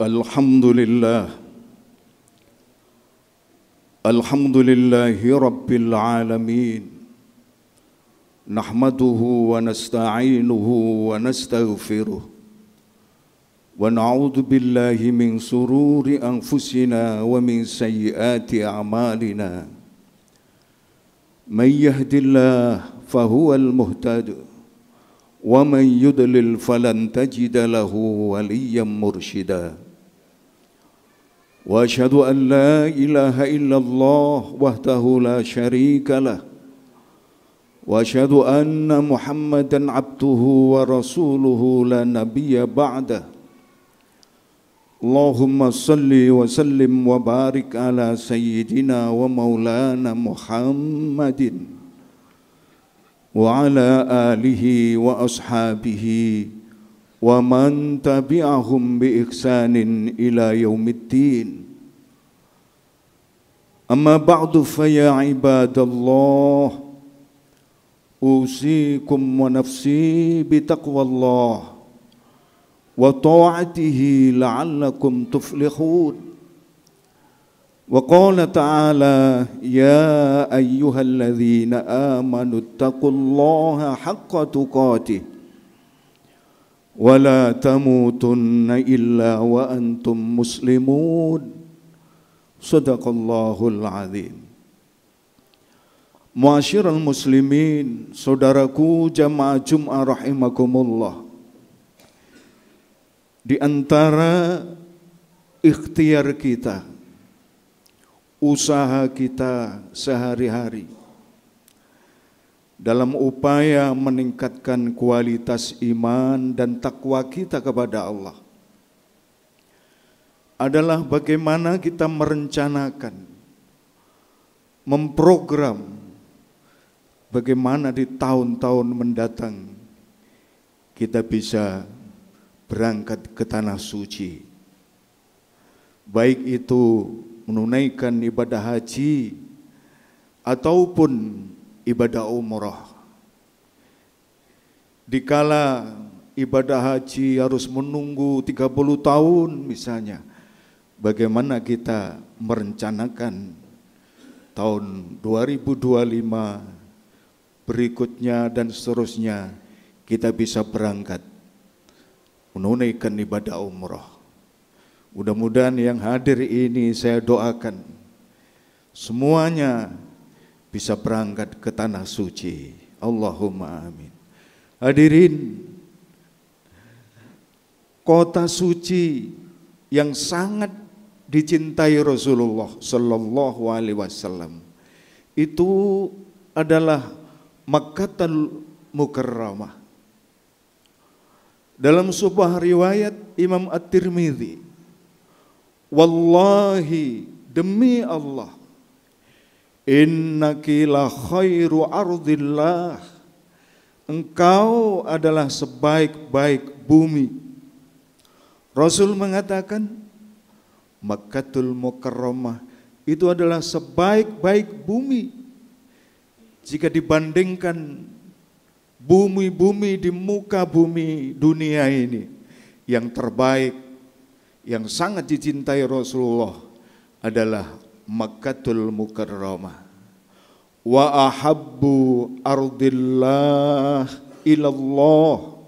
Alhamdulillah Alhamdulillahi Rabbil Alamin Nahmaduhu wa nasta'inuhu wa nastaghfiruh Wa na'udhu billahi min sururi anfusina wa min sayyiati a'malina Man yahdillah fahuwal muhtad Wa man yudlil falan tajida lahu waliyan murshida Wa asyhadu an la ilaha illallah wahdahu la syarika lah Wa asyhadu anna Muhammadan abduhu wa rasuluhu la nabiyya ba'dah Allahumma salli wa sallim wa barik ala sayyidina wa maulana Muhammadin wa ala alihi wa ashabihi wa man tabi'ahum bi ihsanin ila yaumiddin amma ba'du fa ya ibadallah usikum wa nafsi bi taqwallah wa ta'atihi la'allakum tuflihun wa qala ta'ala ya ayyuhalladzina amanu taqullaha haqqa tuqatih wa la tamutunna illa wa antum muslimun sadaqallahul azim. Muasyiral muslimin, saudaraku jamaah Jum'ah rahimakumullah, di antara ikhtiar kita, usaha kita sehari-hari dalam upaya meningkatkan kualitas iman dan takwa kita kepada Allah adalah bagaimana kita merencanakan, memprogram bagaimana di tahun-tahun mendatang kita bisa berangkat ke tanah suci, baik itu menunaikan ibadah haji ataupun ibadah umrah. Dikala ibadah haji harus menunggu 30 tahun misalnya, bagaimana kita merencanakan tahun 2025 berikutnya dan seterusnya kita bisa berangkat menunaikan ibadah umrah. Mudah-mudahan yang hadir ini saya doakan semuanya bisa berangkat ke tanah suci. Allahumma amin. Hadirin, kota suci yang sangat dicintai Rasulullah sallallahu alaihi wasallam itu adalah Makkatul Mukarramah. Dalam sebuah riwayat Imam At-Tirmidzi, wallahi demi Allah, innaki la khairu ardillah, engkau adalah sebaik-baik bumi. Rasul mengatakan Makkatul Mukarramah itu adalah sebaik-baik bumi. Jika dibandingkan bumi-bumi di muka bumi dunia ini, yang terbaik, yang sangat dicintai Rasulullah adalah Makkatul Mukarramah. Wa ahabbu ardillah ilallah,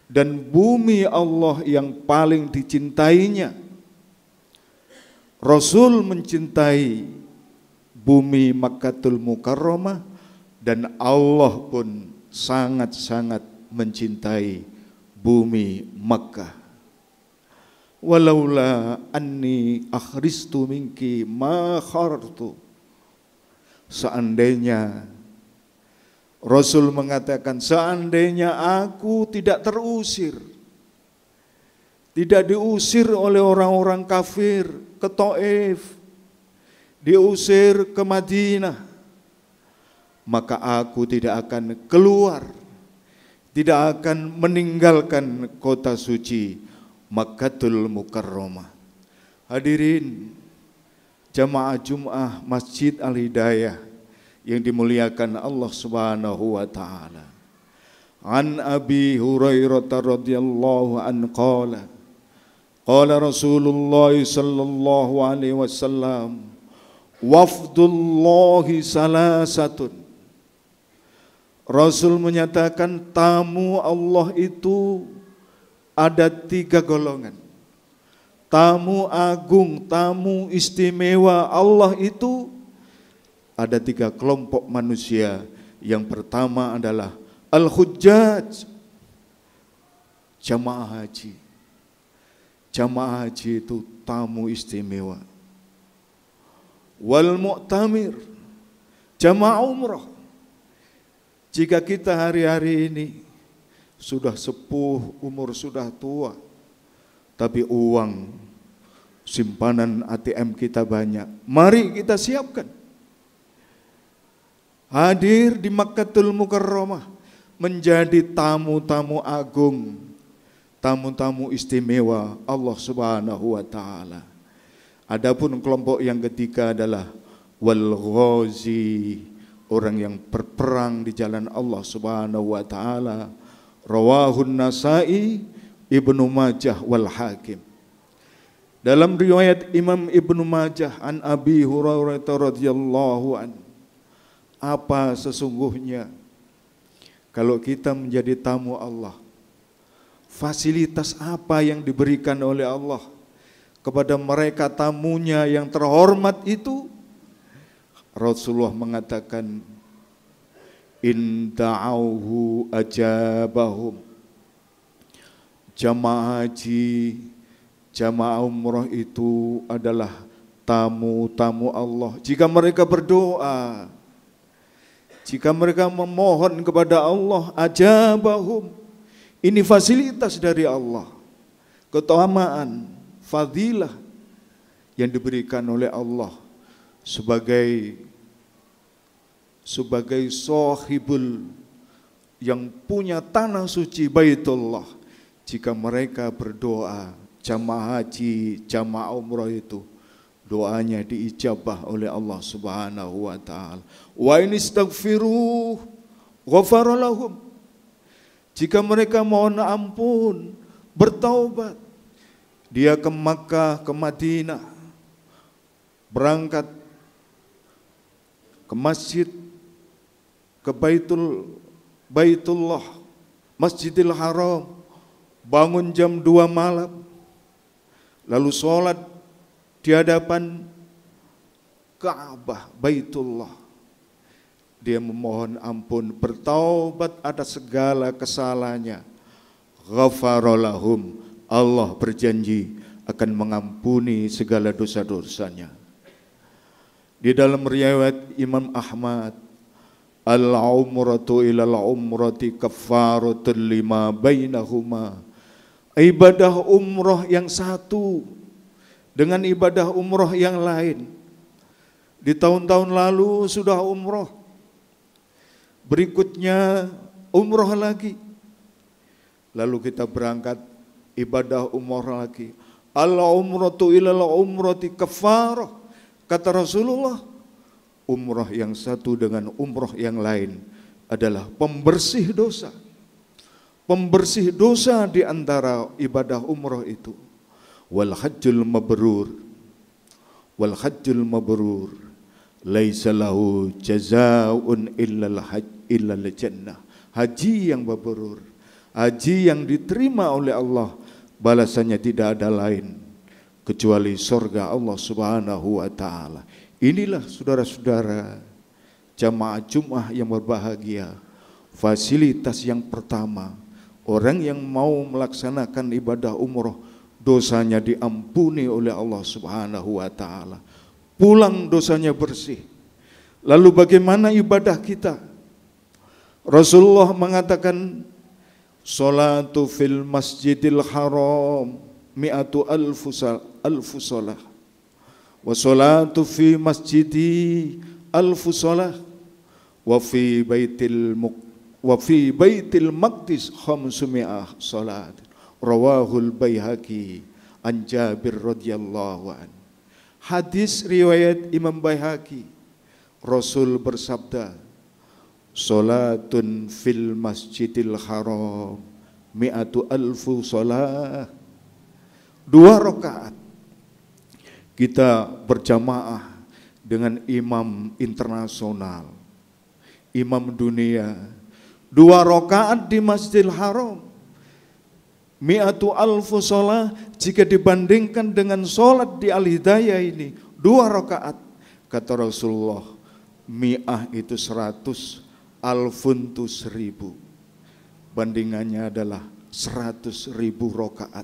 dan bumi Allah yang paling dicintainya. Rasul mencintai bumi Makkatul Mukarramah dan Allah pun sangat-sangat mencintai bumi Makkah. Walaula anni akhristu minki ma khartu, seandainya Rasul mengatakan, seandainya aku tidak terusir, tidak diusir oleh orang-orang kafir ke Taif, diusir ke Madinah, maka aku tidak akan keluar, tidak akan meninggalkan kota suci Makkatul Mukarramah. Hadirin jamaah Jum'ah Masjid Al-Hidayah yang dimuliakan Allah Subhanahu wa taala. An Abi Hurairah radhiyallahu anhu qala Qala Rasulullah sallallahu alaihi wasallam, wafdullahi salasatun. Rasul menyatakan tamu Allah itu ada 3 golongan. Tamu agung, tamu istimewa Allah itu ada 3 kelompok manusia. Yang pertama adalah al-hujjaj, jamaah haji. Jamaah haji itu tamu istimewa. Wal mu'tamir, jamaah umrah. Jika kita hari-hari ini sudah sepuh, umur sudah tua, tapi uang simpanan ATM kita banyak, mari kita siapkan. Hadir di Makkatul Mukarramah menjadi tamu-tamu agung, tamu-tamu istimewa Allah Subhanahu wa taala. Adapun kelompok yang ketiga adalah wal ghazi, orang yang berperang di jalan Allah Subhanahu wa taala. Rawahun Nasa'i, Ibnu Majah wal Hakim. Dalam riwayat Imam Ibnu Majah an Abi Hurairah radhiyallahu an, apa sesungguhnya kalau kita menjadi tamu Allah, fasilitas apa yang diberikan oleh Allah kepada mereka tamunya yang terhormat itu? Rasulullah mengatakan, in da'auhu ajabahum. Jamaah haji, jamaah umrah itu adalah tamu-tamu Allah. Jika mereka berdoa, jika mereka memohon kepada Allah, ajabahum. Ini fasilitas dari Allah, keutamaan, fadilah yang diberikan oleh Allah sebagai sahibul yang punya tanah suci Baitullah. Jika mereka berdoa, jamaah haji, jamaah umrah itu doanya diijabah oleh Allah Subhanahu wa taala. Wa in istaghfiru ghafara lahum. Jika mereka mohon ampun, bertaubat, dia ke Makkah, ke Madinah, berangkat ke masjid, ke Baitullah, Masjidil Haram, bangun jam 2 malam, lalu sholat di hadapan Ka'bah, Baitullah. Dia memohon ampun, bertaubat atas segala kesalahannya. Ghafara lahum, Allah berjanji akan mengampuni segala dosa-dosanya. Di dalam riwayat Imam Ahmad, al-umratu ilal umrati kaffaratul lima bainahuma. Ibadah umrah yang satu dengan ibadah umrah yang lain. Di tahun-tahun lalu sudah umrah, berikutnya umrah lagi, lalu kita berangkat ibadah umrah lagi. Al-umratu ilal umrati kafarah. Kata Rasulullah, umrah yang satu dengan umrah yang lain adalah pembersih dosa. Pembersih dosa di antara ibadah umrah itu. Wal hajjul mabrur, wal hajjul mabrur laisa lahu jazaa'un illal jannah. Haji yang mabrur, haji yang diterima oleh Allah, balasannya tidak ada lain kecuali surga Allah Subhanahu wa taala. Inilah saudara-saudara jamaah Jumat yang berbahagia, fasilitas yang pertama. Orang yang mau melaksanakan ibadah umrah, dosanya diampuni oleh Allah Subhanahu wa taala. Pulang dosanya bersih. Lalu bagaimana ibadah kita? Rasulullah mengatakan, salatu fil masjidil haram mi'atu alfu salah, wa salatu fi masjidi alfu salah, wa fi baitil maqdis khamsumi'ah salat. Rawahul Baihaqi an Jabir radhiyallahu an. Hadis riwayat Imam Baihaqi, Rasul bersabda, salatun fil masjidil haram mi'atu alfu salah. 2 rakaat. Kita berjamaah dengan imam internasional, imam dunia. 2 rakaat di Masjidil Haram. Mi'atu alfu sholah, jika dibandingkan dengan sholat di Al-Hidayah ini 2 rakaat. Kata Rasulullah, mi'ah itu 100, alfun itu 1000. Bandingannya adalah 100.000 rakaat.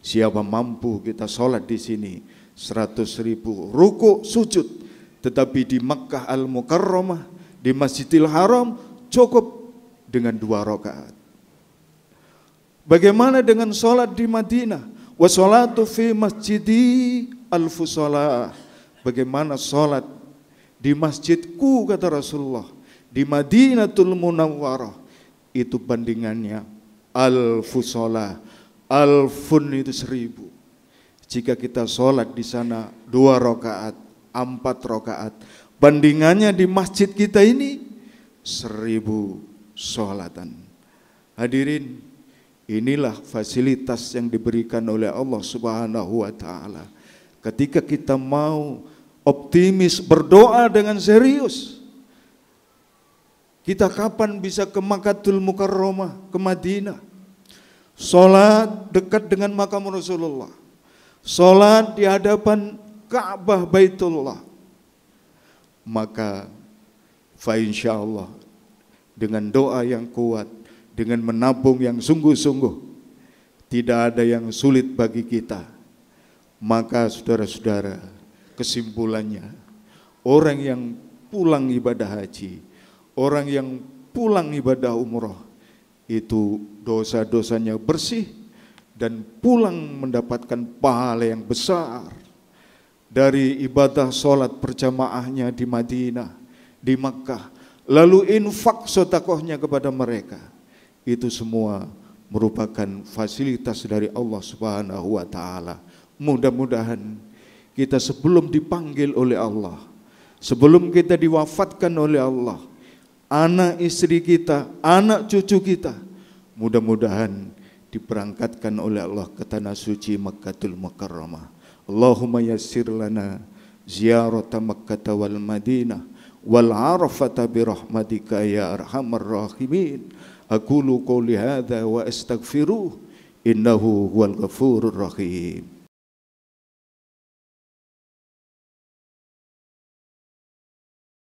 Siapa mampu kita sholat di sini 100.000 ruku sujud. Tetapi di Makkah Al-Mukarramah, di Masjidil Haram cukup dengan 2 rakaat. Bagaimana dengan sholat di Madinah? Wa sholatu fi masjidi alfu sholah. Bagaimana sholat di masjidku, kata Rasulullah, di Madinatul Munawwarah, itu bandingannya alfu sholah. Alfun itu 1000. Jika kita sholat di sana 2 rakaat, 4 rakaat, bandingannya di masjid kita ini 1000 sholatan. Hadirin, inilah fasilitas yang diberikan oleh Allah Subhanahu wa Ta'ala. Ketika kita mau optimis, berdoa dengan serius, kita kapan bisa ke Makkatul Mukarramah, ke Madinah? Sholat dekat dengan makam Rasulullah, sholat di hadapan Ka'bah Baitullah. Maka fa insyaallah, dengan doa yang kuat, dengan menabung yang sungguh-sungguh, tidak ada yang sulit bagi kita. Maka saudara-saudara, kesimpulannya, orang yang pulang ibadah haji, orang yang pulang ibadah umroh, itu dosa-dosanya bersih dan pulang mendapatkan pahala yang besar dari ibadah sholat berjamaahnya di Madinah, di Makkah, lalu infak sedekahnya kepada mereka. Itu semua merupakan fasilitas dari Allah Subhanahu wa Ta'ala. Mudah-mudahan kita sebelum dipanggil oleh Allah, sebelum kita diwafatkan oleh Allah, anak istri kita, anak cucu kita, mudah-mudahan diberangkatkan oleh Allah ke tanah suci Makkatul Mukarramah. Allahumma yassir lana ziyarata Makkah wal Madinah wal Arafata bi rahmatika ya arhamar rahimin. Aqulu qouli hadza wa astaghfiruh innahu huwal ghafurur rahim.